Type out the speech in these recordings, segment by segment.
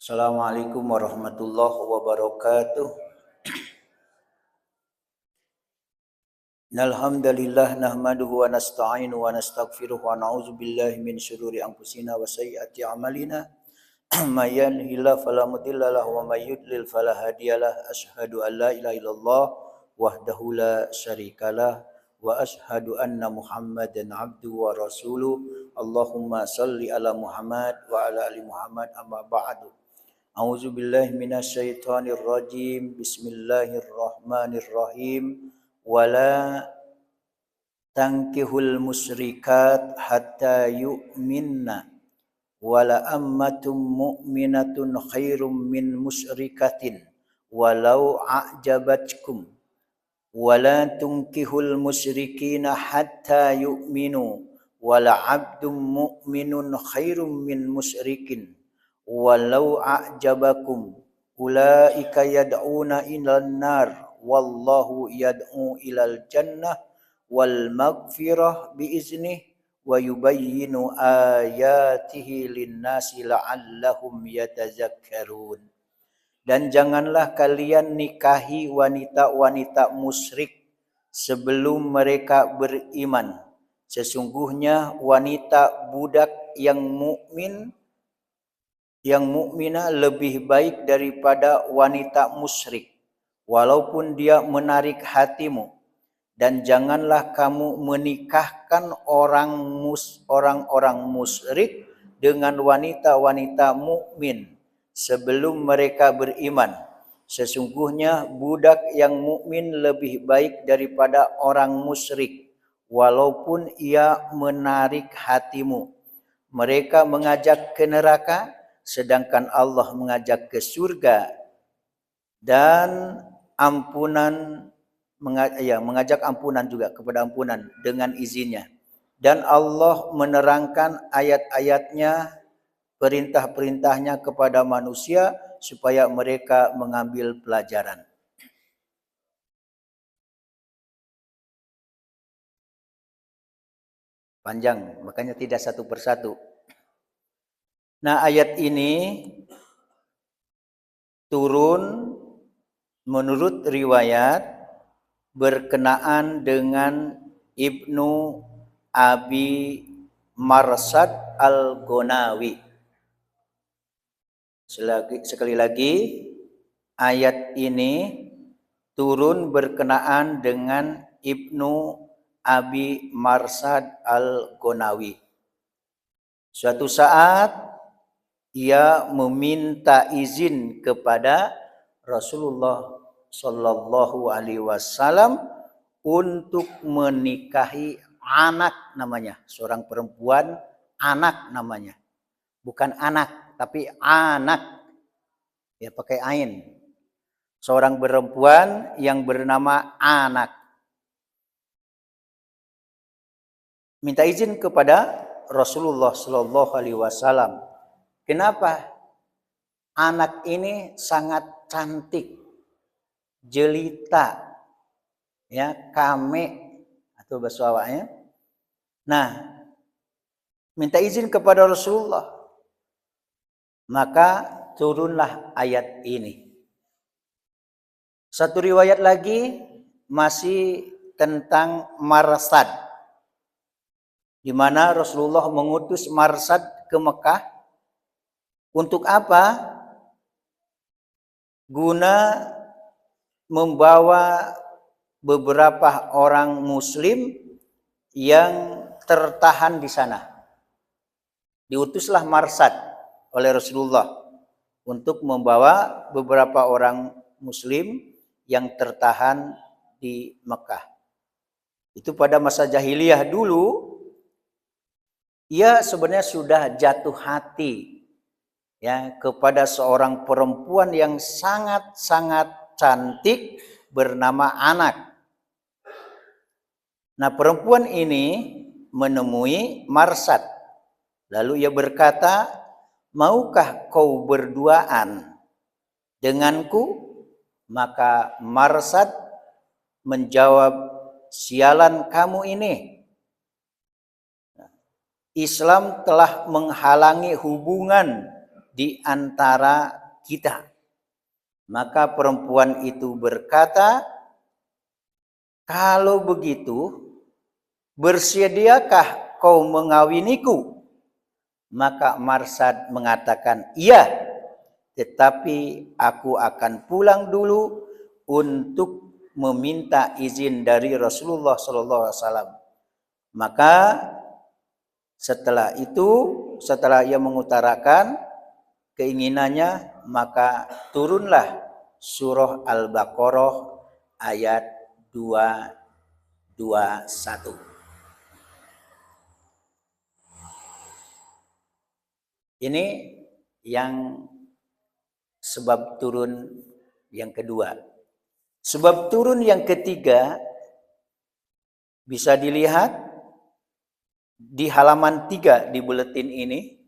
Assalamualaikum warahmatullahi wabarakatuh. Alhamdulillah nahmaduhu wa nasta'inu wa nastaghfiruh wa na'udzu billahi min syururi anfusina wa sayyiati a'malina. May yahdihillahu fala mudilla lahu wa may yudlil fala hadiyalah. Asyhadu an la ilaha illallah wahdahu la syarikalah wa asyhadu anna Muhammadan abduhu wa rasuluh. Allahumma salli ala Muhammad wa ala ali Muhammad amma ba'du. A'udzu billahi minasyaitonir rajim. Bismillahirrahmanirrahim. Wala tankihul musyrikat hatta yu'minna wala ammatum mu'minatun khairum min musyrikatin walau a'jabatkum wala tunkihul musyrikina hatta yu'minu wala 'abdum mu'minun khairum min musyrikin walau a'jabakum ulaika yad'una ilan nar wallahu yad'u ilal jannah wal maghfirah biiznih wa yubayyinu ayatihi linnasi la'allahum yatazakkarun. Dan janganlah kalian nikahi wanita-wanita musyrik sebelum mereka beriman. Sesungguhnya wanita budak yang mukminah lebih baik daripada wanita musyrik, walaupun dia menarik hatimu. Dan janganlah kamu menikahkan orang-orang musyrik dengan wanita-wanita mukmin sebelum mereka beriman. Sesungguhnya budak yang mukmin lebih baik daripada orang musyrik, walaupun ia menarik hatimu. Mereka mengajak ke neraka, sedangkan Allah mengajak ke surga dan mengajak ampunan juga, kepada ampunan dengan izinnya. Dan Allah menerangkan ayat-ayatnya, perintah-perintahnya kepada manusia supaya mereka mengambil pelajaran. Panjang, makanya tidak satu persatu. Nah, ayat ini turun menurut riwayat berkenaan dengan Ibnu Abi Marsad Al-Ghonawi. Sekali lagi, ayat ini turun berkenaan dengan Ibnu Abi Marsad Al-Ghonawi. Suatu saat ia meminta izin kepada Rasulullah Sallallahu Alaihi Wasallam untuk menikahi anak namanya, seorang perempuan, anak namanya, bukan anak tapi anak, ya pakai ain, seorang perempuan yang bernama anak. Minta izin kepada Rasulullah Sallallahu Alaihi Wasallam. Kenapa? Anak ini sangat cantik, jelita, ya, kame atau bahasa awaknya. Nah, minta izin kepada Rasulullah, maka turunlah ayat ini. Satu riwayat lagi masih tentang Marsad, di mana Rasulullah mengutus Marsad ke Mekah. Untuk apa? Guna membawa beberapa orang muslim yang tertahan di sana. Diutuslah Marsad oleh Rasulullah untuk membawa beberapa orang muslim yang tertahan di Mekah. Itu pada masa jahiliyah dulu, ia sebenarnya sudah jatuh hati, ya, kepada seorang perempuan yang sangat-sangat cantik bernama Anak. Nah, perempuan ini menemui Marsad. Lalu ia berkata, "Maukah kau berduaan denganku?" Maka Marsad menjawab, "Sialan kamu ini. Islam telah menghalangi hubungan di antara kita. Maka perempuan itu berkata, kalau begitu, bersediakah kau mengawiniku? Maka Marsad mengatakan, iya, tetapi aku akan pulang dulu untuk meminta izin dari Rasulullah SAW. Maka setelah itu, setelah ia mengutarakan keinginannya, maka turunlah surah Al-Baqarah ayat 221. Ini yang sebab turun yang kedua. Sebab turun yang ketiga bisa dilihat di halaman 3 di buletin ini.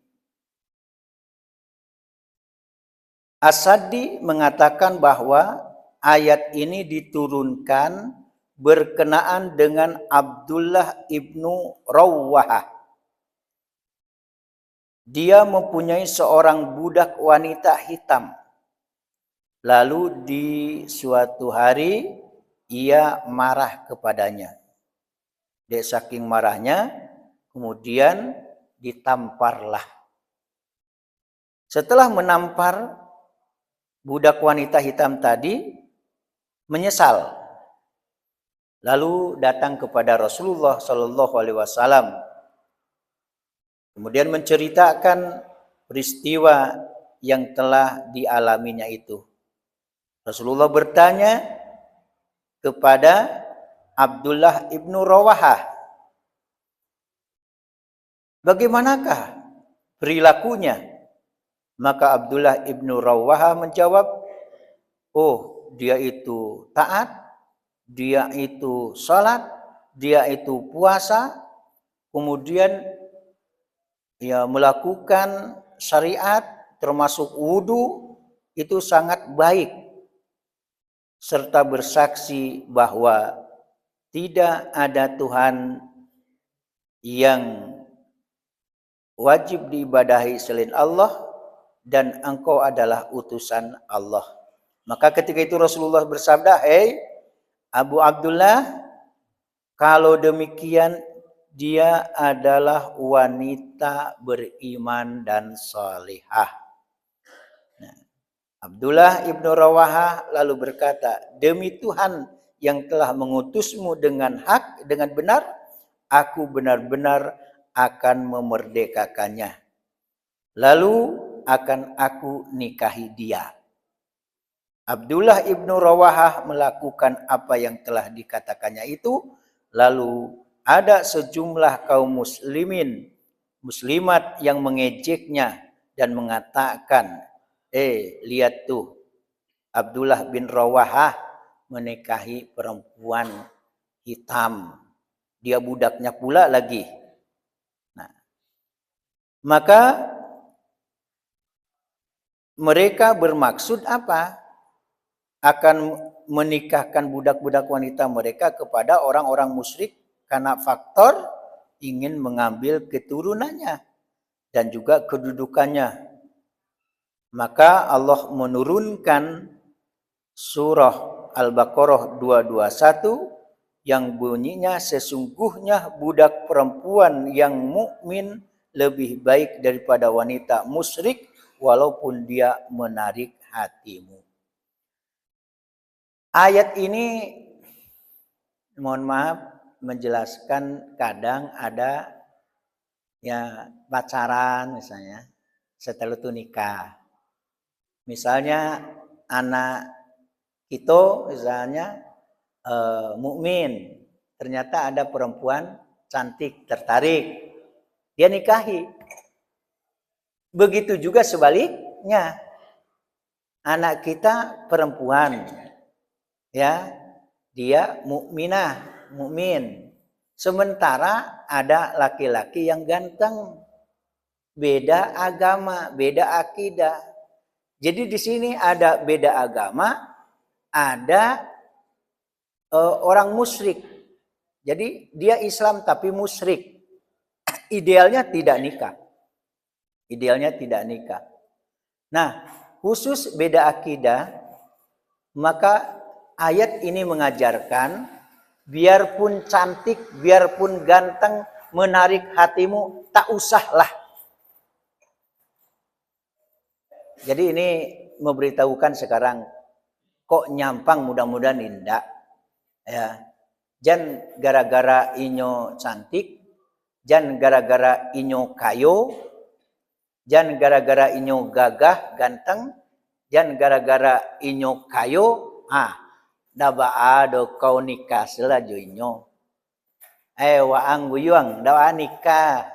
As-Saddi mengatakan bahwa ayat ini diturunkan berkenaan dengan Abdullah ibnu Rawahah. Dia mempunyai seorang budak wanita hitam. Lalu di suatu hari ia marah kepadanya. Dia saking marahnya, kemudian ditamparlah. Setelah menampar, budak wanita hitam tadi menyesal. Lalu datang kepada Rasulullah SAW. Kemudian menceritakan peristiwa yang telah dialaminya itu. Rasulullah bertanya kepada Abdullah ibnu Rawahah, bagaimanakah perilakunya? Maka Abdullah ibnu Rawahah menjawab, oh, dia itu taat, dia itu salat, dia itu puasa, kemudian ia melakukan syariat termasuk wudu, itu sangat baik, serta bersaksi bahwa tidak ada Tuhan yang wajib diibadahi selain Allah dan engkau adalah utusan Allah. Maka ketika itu Rasulullah bersabda, hei Abu Abdullah, kalau demikian dia adalah wanita beriman dan salihah. Nah, Abdullah ibnu Rawahah lalu berkata, demi Tuhan yang telah mengutusmu dengan hak, dengan benar, aku benar-benar akan memerdekakannya. Lalu akan aku nikahi dia. Abdullah ibnu Rawahah melakukan apa yang telah dikatakannya itu. Lalu ada sejumlah kaum muslimat yang mengejeknya dan mengatakan, lihat tuh, Abdullah bin Rawahah menikahi perempuan hitam. Dia budaknya pula lagi. Nah, maka mereka bermaksud apa? Akan menikahkan budak-budak wanita mereka kepada orang-orang musyrik karena faktor ingin mengambil keturunannya dan juga kedudukannya. Maka Allah menurunkan surah Al-Baqarah 221 yang bunyinya, sesungguhnya budak perempuan yang mukmin lebih baik daripada wanita musyrik walaupun dia menarik hatimu. Ayat ini, mohon maaf, menjelaskan kadang ada ya pacaran misalnya, setelah itu nikah. Misalnya anak kita misalnya mukmin, ternyata ada perempuan cantik tertarik, dia nikahi. Begitu juga sebaliknya, anak kita perempuan, ya, dia mukminah, mukmin. Sementara ada laki-laki yang ganteng, beda agama, beda akidah. Jadi di sini ada beda agama, ada orang musyrik. Jadi dia Islam tapi musyrik. Idealnya tidak nikah. Idealnya tidak nikah. Nah, khusus beda akidah, maka ayat ini mengajarkan biarpun cantik, biarpun ganteng, menarik hatimu, tak usahlah. Jadi ini memberitahukan sekarang, kok nyampang, mudah-mudahan indah. Ya, jan gara-gara inyo cantik, jan gara-gara inyo kayo, jan gara-gara inyo gagah, ganteng, jan gara-gara inyo kayo, daba ado kau nikah selaju inyo. Waang buyuang, dawa nikah,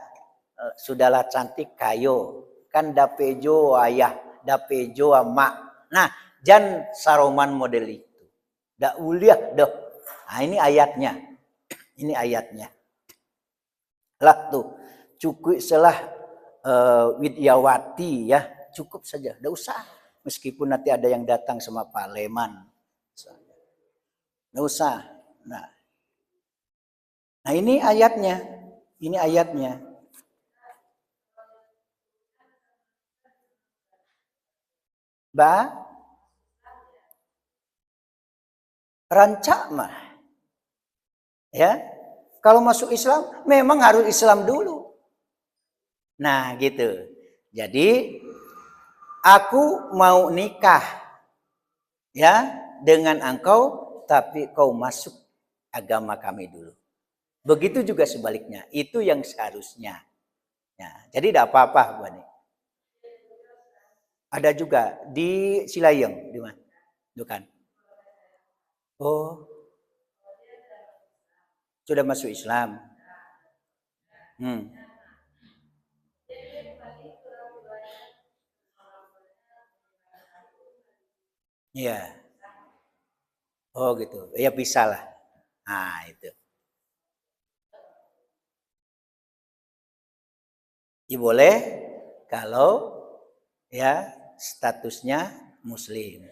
sudahlah cantik kayo, kan dapejo ayah, dapejo mak. Nah, jan saroman model itu. Dak uliah doh. Nah, ini ayatnya. Ini ayatnya. Lah tuh, cukup selah Widyawati ya, cukup saja, enggak usah. Meskipun nanti ada yang datang sama Pak Leman. Enggak usah. Nah, ini ayatnya. Ini ayatnya. Rancak mah. Ya. Kalau masuk Islam memang harus Islam dulu. Nah, gitu. Jadi aku mau nikah ya dengan engkau, tapi kau masuk agama kami dulu. Begitu juga sebaliknya. Itu yang seharusnya. Ya, jadi tidak apa-apa, Bu Ani. Ada juga di Silayeng, di mana? Bukan. Oh, sudah masuk Islam. Iya. Oh gitu. Ya bisa lah. Nah itu. Ya boleh kalau ya statusnya muslim.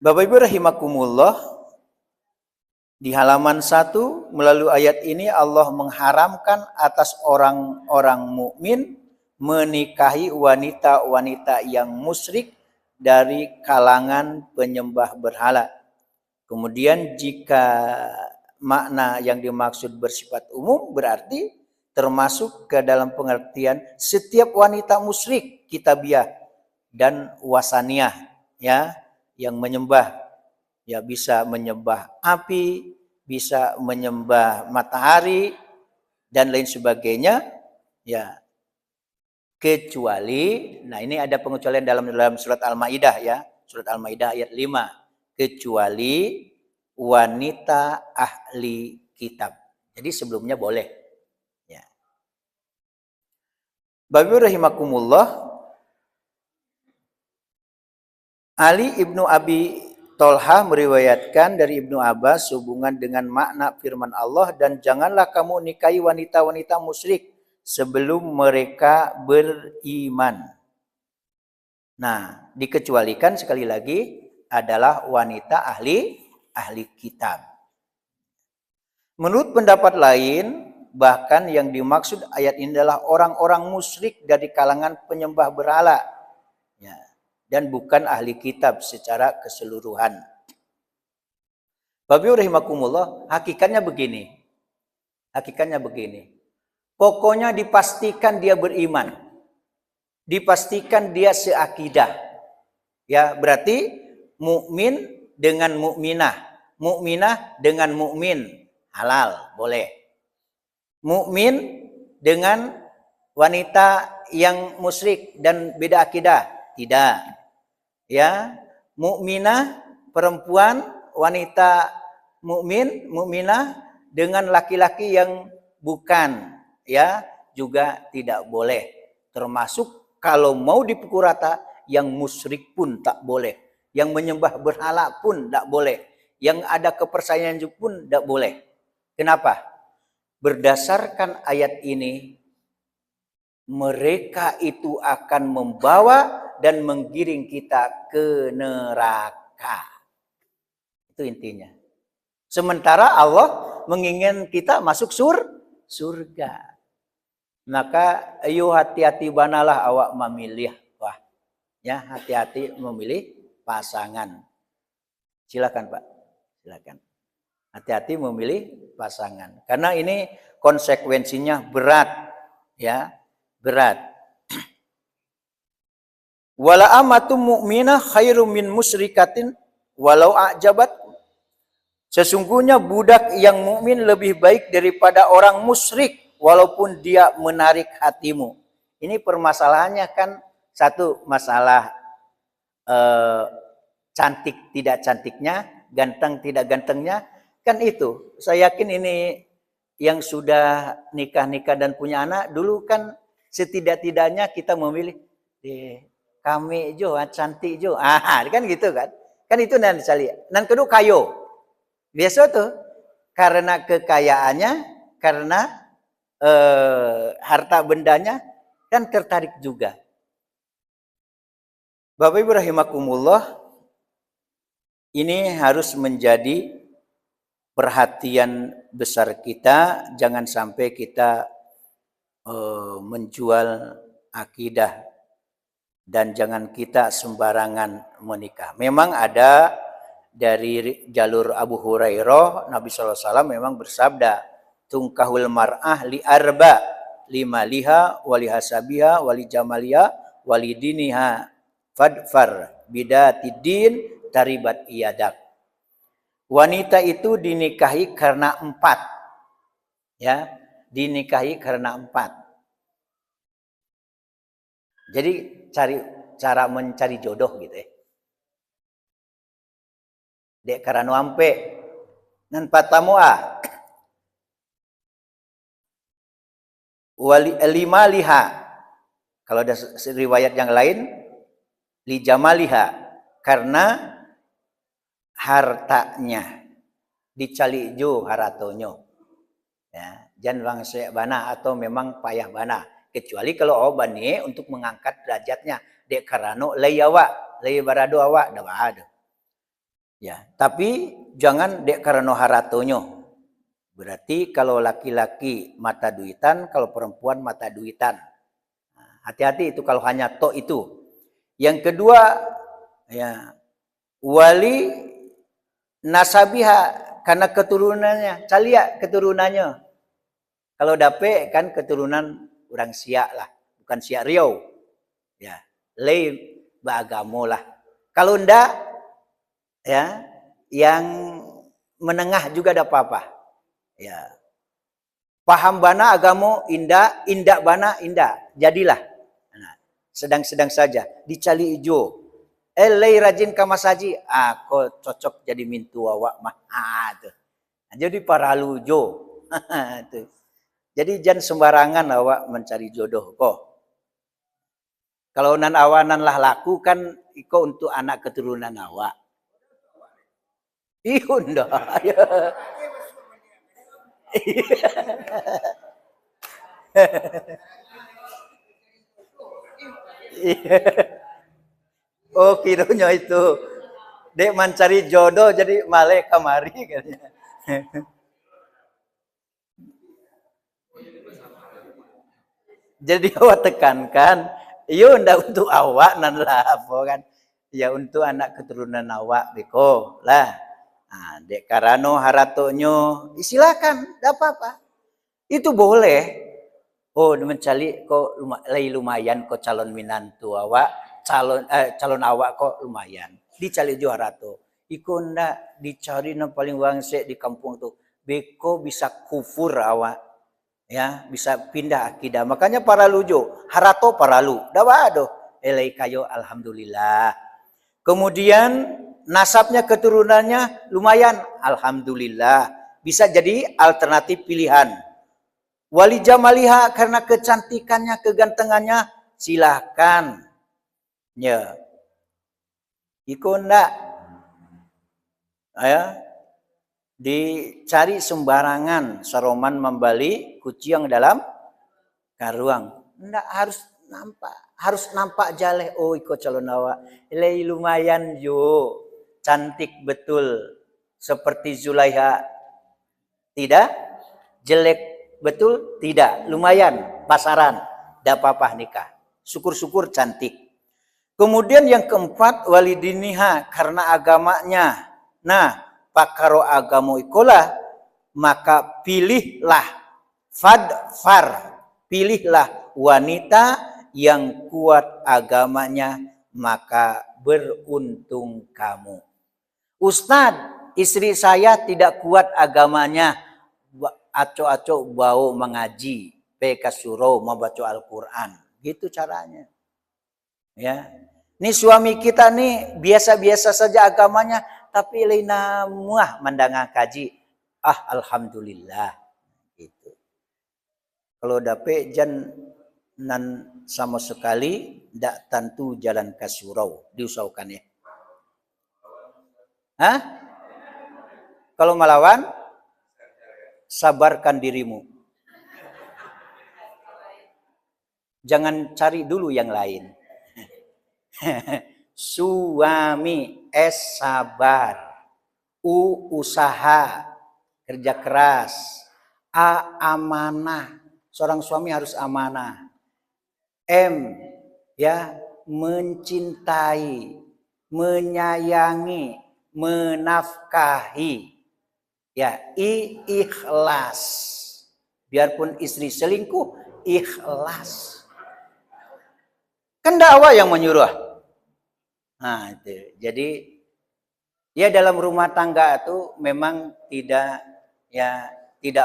Bapak Ibu rahimakumullah, di halaman 1 melalui ayat ini Allah mengharamkan atas orang-orang mukmin menikahi wanita-wanita yang musyrik dari kalangan penyembah berhala. Kemudian jika makna yang dimaksud bersifat umum berarti termasuk ke dalam pengertian setiap wanita musyrik kitabiah dan wasaniyah ya yang menyembah, ya bisa menyembah api, bisa menyembah matahari dan lain sebagainya, ya kecuali, nah ini ada pengecualian dalam surat Al-Maidah ya, surat Al-Maidah ayat 5, kecuali wanita ahli kitab. Jadi sebelumnya boleh. Ya. Bapak rahimakumullah, Ali ibnu Abi Tolha meriwayatkan dari Ibnu Abbas hubungan dengan makna firman Allah, dan janganlah kamu nikahi wanita-wanita musyrik sebelum mereka beriman. Nah, dikecualikan sekali lagi adalah wanita ahli kitab. Menurut pendapat lain, bahkan yang dimaksud ayat ini adalah orang-orang musyrik dari kalangan penyembah berhala. Ya. Dan bukan ahli kitab secara keseluruhan. Bapak rahimakumullah, hakikatnya begini. Pokoknya dipastikan dia beriman. Dipastikan dia seakidah. Ya, berarti mukmin dengan mukminah, mukminah dengan mukmin, halal, boleh. Mukmin dengan wanita yang musyrik dan beda akidah, tidak. Ya, mukminah perempuan, wanita mukmin, mukminah dengan laki-laki yang bukan, ya, juga tidak boleh. Termasuk kalau mau dipukul rata, yang musyrik pun tak boleh, yang menyembah berhala pun tak boleh, yang ada kepercayaan pun tak boleh. Kenapa? Berdasarkan ayat ini, mereka itu akan membawa dan menggiring kita ke neraka. Itu intinya. Sementara Allah menginginkan kita masuk surga. Maka ayo hati-hati banalah awak memilih. Wah, ya hati-hati memilih pasangan. Silakan Pak, silakan. Hati-hati memilih pasangan. Karena ini konsekuensinya berat, ya berat. Wala amatu mu'minah khairum min musyrikatin walau a'jabat. Sesungguhnya budak yang mukmin lebih baik daripada orang musyrik walaupun dia menarik hatimu. Ini permasalahannya kan satu masalah cantik tidak cantiknya, ganteng tidak gantengnya, kan itu. Saya yakin ini yang sudah nikah-nikah dan punya anak dulu kan setidak-tidaknya kita memilih kami jo cantik jo. Kan gitu kan. Kan itu nanti cari. Dan kedua kayo. Biasa tuh karena kekayaannya, karena harta bendanya kan tertarik juga. Bapak Ibu rahimakumullah, ini harus menjadi perhatian besar kita, jangan sampai kita menjual akidah dan jangan kita sembarangan menikah. Memang ada dari jalur Abu Hurairah, Nabi SAW memang bersabda, tungkahul mar'ah li arba, lima liha, wali hasabiha, wali jamaliha, wali diniha, fadfar, bidatidin, taribat iyadak. Wanita itu dinikahi karena 4. Ya, dinikahi karena 4. Jadi cara mencari jodoh gitu ya. Dek karano ampe nan patamua wali lima liha. Kalau ada riwayat yang lain li jamaliha, karena hartanya dicali jo haratonyo. Ya, jangan bangsa bana atau memang payah bana. Kecuali kalau bani untuk mengangkat derajatnya. Dek karano layawa, lay barado awak dah ada. Ya, tapi jangan dek karena haratonyo. Berarti kalau laki-laki mata duitan, kalau perempuan mata duitan. Hati-hati itu kalau hanya to itu. Yang kedua, ya wali nasabiha, karena keturunannya. Calia keturunannya. Kalau dape kan keturunan orang Siak lah, bukan Siak Riau. Ya, lay beragamo lah. Kalau ndak ya, yang menengah juga ada apa-apa. Ya. Paham bana agamo indah, indah bana indah. Jadilah. Nah, sedang-sedang saja. Dicali ijo. Lay rajin kamasaji. Kok cocok jadi mintu awak mah. Tuh. Nah, jadi paralu jo. Tuh. Jadi jangan sembarangan awak mencari jodoh kok. Kalau nan awanan lah laku kan iko untuk anak keturunan awak. Ihunda. Ya. Oh, kironya itu. Dek mencari jodoh jadi male kamari katanya. Jadi awak tekankan, iya ndak untuk awak nan lah apa kan. Ya untuk anak keturunan awak beko lah. Nah, dek karano haratonyo, silakan, tidak apa-apa. Itu boleh. Oh, mencari kok lumayan kok calon minantu awak, calon awak kok lumayan. Dicari jo harato. Iko ndak dicari yang paling wangse di kampung tuh. Beko bisa kufur awak. Ya, bisa pindah akidah. Makanya para lujo, harato para lu. Dawa elai kayo alhamdulillah. Kemudian nasabnya keturunannya lumayan, alhamdulillah. Bisa jadi alternatif pilihan. Wali jamaliha karena kecantikannya, kegantengannya, silahkan. Ya. Iko ndak. Ya. Dicari sembarangan, saroman membali kucing dalam karuang. Ndak harus nampak jaleh. Oh, iko calon awak. Ilai lumayan jo. Cantik betul. Seperti Zulaiha. Tidak. Jelek betul. Tidak. Lumayan. pasaran, tidak apa-apa nikah. Syukur-syukur cantik. Kemudian yang keempat, walidiniha, karena agamanya. Nah, pakaro agamo ikolah, maka pilihlah, fadfar, pilihlah wanita yang kuat agamanya, maka beruntung kamu. Ustadz, istri saya tidak kuat agamanya, aco-aco bau mengaji, peka surau mau baca Al-Quran, gitu caranya. Ya, ini suami kita nih biasa-biasa saja agamanya, tapi lina muah mandangan kaji, alhamdulillah, gitu. Kalau dapet jan nan sama sekali tidak tentu jalan ke surau, diusahakan ya. Hah? Kalau melawan, sabarkan dirimu. Jangan cari dulu yang lain. Suami sabar, usaha, kerja keras, amanah. Seorang suami harus amanah. Ya, mencintai, menyayangi, menafkahi. Ya, ikhlas. Biarpun istri selingkuh, ikhlas. Kan dakwah yang menyuruh. Nah, itu. Jadi ya dalam rumah tangga itu memang tidak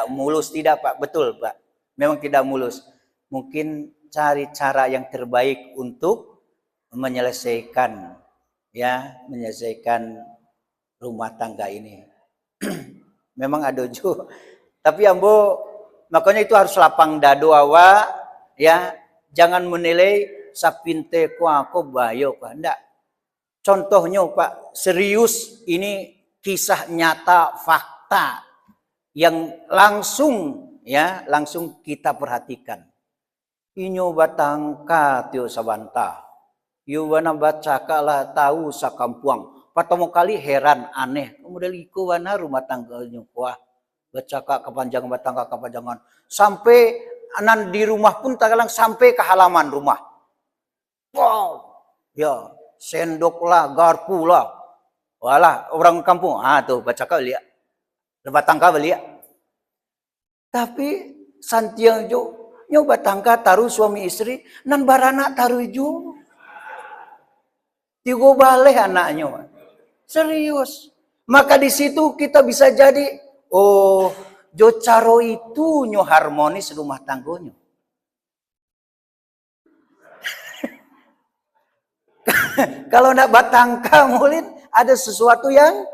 mulus, tidak Pak, betul Pak. Memang tidak mulus. Mungkin cari cara yang terbaik untuk menyelesaikan rumah tangga ini. Memang ada juga. Tapi ambo makanya itu harus lapang dado awa, ya. Jangan menilai sapinte ku aku bayo Pak. Enggak. Contohnya Pak, serius ini kisah nyata fakta yang langsung kita perhatikan. Inyo batangka tio sabanta. Yuwana baca kalah tahu sakampuang. Pertama kali heran aneh. Kemudian iko wana rumah tangganya kuah. Baca kepanjangan batangka kepanjangan. Sampai anan di rumah pun tagalang sampai ke halaman rumah. Wow. Ya, sendok lah, garpu lah. Walah, orang kampung. Tuh baca kau lihat. Batangka lihat. Tapi santiang jo nyoba tangka taruh suami istri nan barana taruh ju. Tigo balik anaknya. Serius. Maka di situ kita bisa jadi jo caro itu nyo harmonis rumah tanggonya. Kalau nak batangka mulin ada sesuatu yang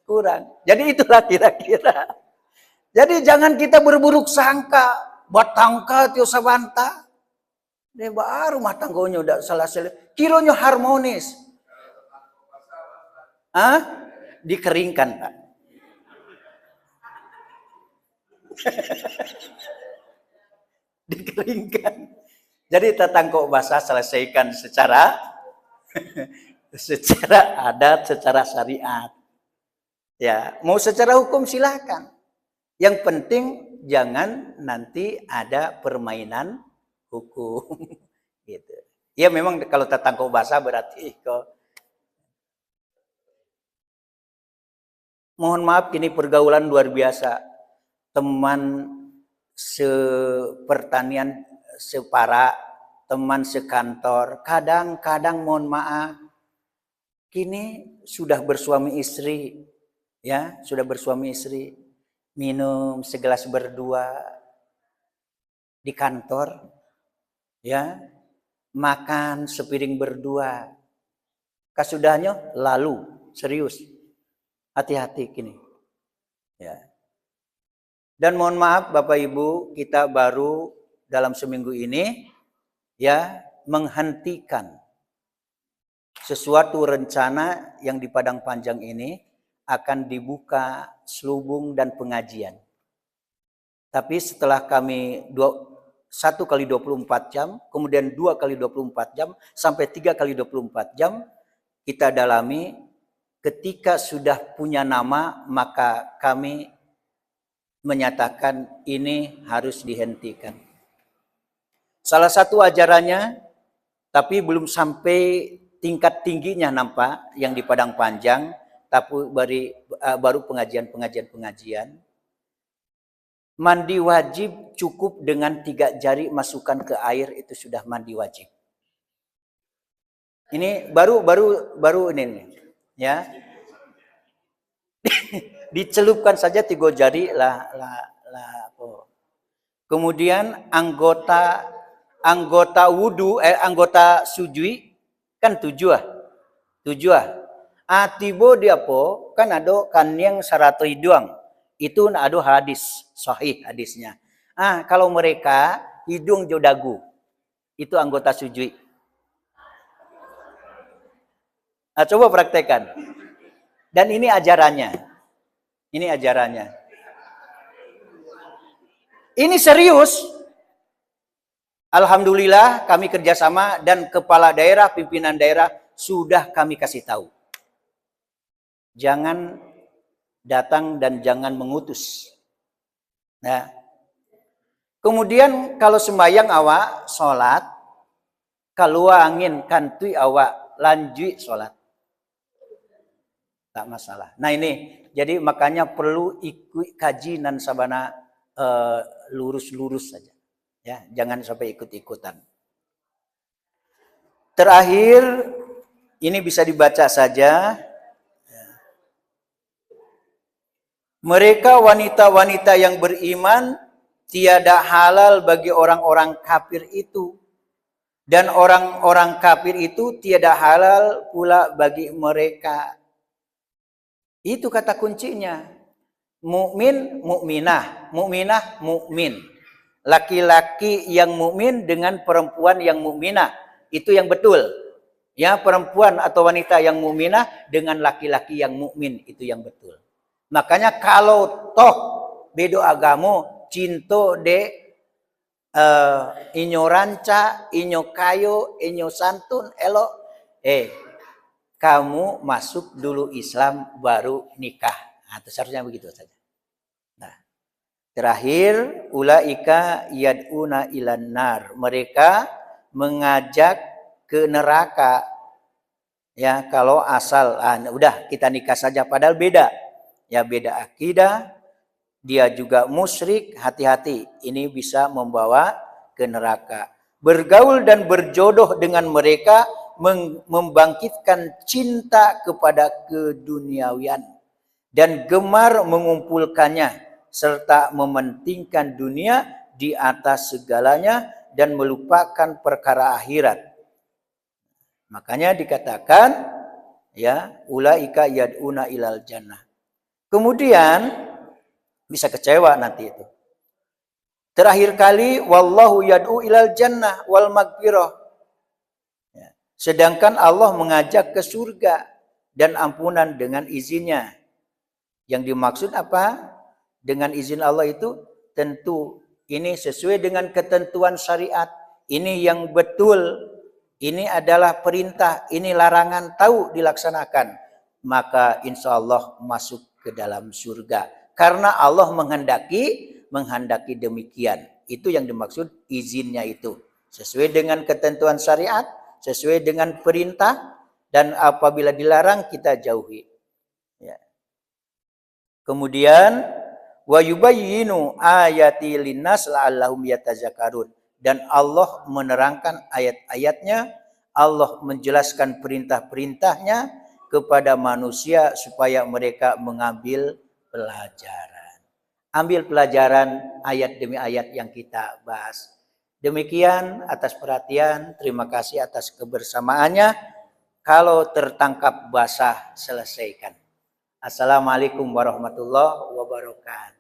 kurang. Jadi itulah kira-kira. Jadi jangan kita berburuk sangka. Batangka tio sabanta. Dia baru rumah tanggonya udah salah-salah. Kironya harmonis. Dikeringkan Pak. Dikeringkan. Jadi tatangko bahasa selesaikan secara adat, secara syariat. Ya, mau secara hukum silakan. Yang penting jangan nanti ada permainan hukum. Gitu. Ya memang kalau tatangko bahasa berarti mohon maaf ini pergaulan luar biasa. Teman sepertanian separa, teman sekantor, kadang-kadang mohon maaf kini sudah bersuami istri, ya, sudah bersuami istri, minum segelas berdua di kantor, ya, makan sepiring berdua, kasudahnya lalu serius, hati-hati kini, ya. Dan mohon maaf Bapak Ibu, kita baru dalam seminggu ini ya menghentikan sesuatu rencana yang di Padang Panjang ini akan dibuka selubung dan pengajian. Tapi setelah kami 1 kali 24 jam, kemudian 2 kali 24 jam, sampai 3 kali 24 jam, kita dalami, ketika sudah punya nama, maka kami menyatakan ini harus dihentikan. Salah satu ajarannya, tapi belum sampai tingkat tingginya nampak yang di Padang Panjang, tapi baru pengajian. Mandi wajib cukup dengan 3 jari masukkan ke air, itu sudah mandi wajib. Ini baru ini nih, ya. Dicelupkan saja 3 jari lah. Kemudian anggota wudu, anggota sujui kan 7. Tibo dia po kan ada kan yang 100 hidung. Itu ada hadis sahih hadisnya. Kalau mereka hidung jo dagu, itu anggota sujui. Coba praktekkan. Dan ini ajarannya. Ini serius. Alhamdulillah kami kerjasama dan kepala daerah, pimpinan daerah sudah kami kasih tahu. Jangan datang dan jangan mengutus. Nah, kemudian kalau sembahyang awak sholat, keluar angin kantui awak lanjut sholat. Tak masalah. Nah ini, jadi makanya perlu ikut kaji dan sabana lurus-lurus saja. Ya, jangan sampai ikut-ikutan. Terakhir, ini bisa dibaca saja. Mereka wanita-wanita yang beriman tiada halal bagi orang-orang kafir itu. Dan orang-orang kafir itu tiada halal pula bagi mereka. Itu kata kuncinya. Mukmin, mukminah, mukmin. Laki-laki yang mukmin dengan perempuan yang mukminah, itu yang betul. Ya, perempuan atau wanita yang mukminah dengan laki-laki yang mukmin, itu yang betul. Makanya kalau toh bedo agamo, cinto de inyo ranca, inyo kayo, inyo santun, elok. Kamu masuk dulu Islam baru nikah. Seharusnya begitu saja. Nah, terakhir, ulaika yad'una ilan nar. Mereka mengajak ke neraka. Ya, kalau asal udah kita nikah saja, padahal beda. Ya, beda akidah. Dia juga musyrik, hati-hati. Ini bisa membawa ke neraka. Bergaul dan berjodoh dengan mereka membangkitkan cinta kepada keduniawian dan gemar mengumpulkannya serta mementingkan dunia di atas segalanya dan melupakan perkara akhirat. Makanya dikatakan ya ulaika yad'una ilal jannah. Kemudian bisa kecewa nanti itu. Terakhir kali wallahu yad'u ilal jannah wal maghfirah. Sedangkan Allah mengajak ke surga dan ampunan dengan izinnya. Yang dimaksud apa? Dengan izin Allah itu tentu ini sesuai dengan ketentuan syariat. Ini yang betul. Ini adalah perintah. Ini larangan, tahu dilaksanakan. Maka insya Allah masuk ke dalam surga. Karena Allah menghendaki demikian. Itu yang dimaksud izinnya itu. Sesuai dengan ketentuan syariat. Sesuai dengan perintah dan apabila dilarang kita jauhi. Ya. Kemudian wa yubayyinu ayati linnas la'allahum yatazakkarun, dan Allah menerangkan ayat-ayatnya, Allah menjelaskan perintah-perintahnya kepada manusia supaya mereka mengambil pelajaran. Ambil pelajaran ayat demi ayat yang kita bahas. Demikian atas perhatian, terima kasih atas kebersamaannya. Kalau tertangkap basah, selesaikan. Assalamualaikum warahmatullahi wabarakatuh.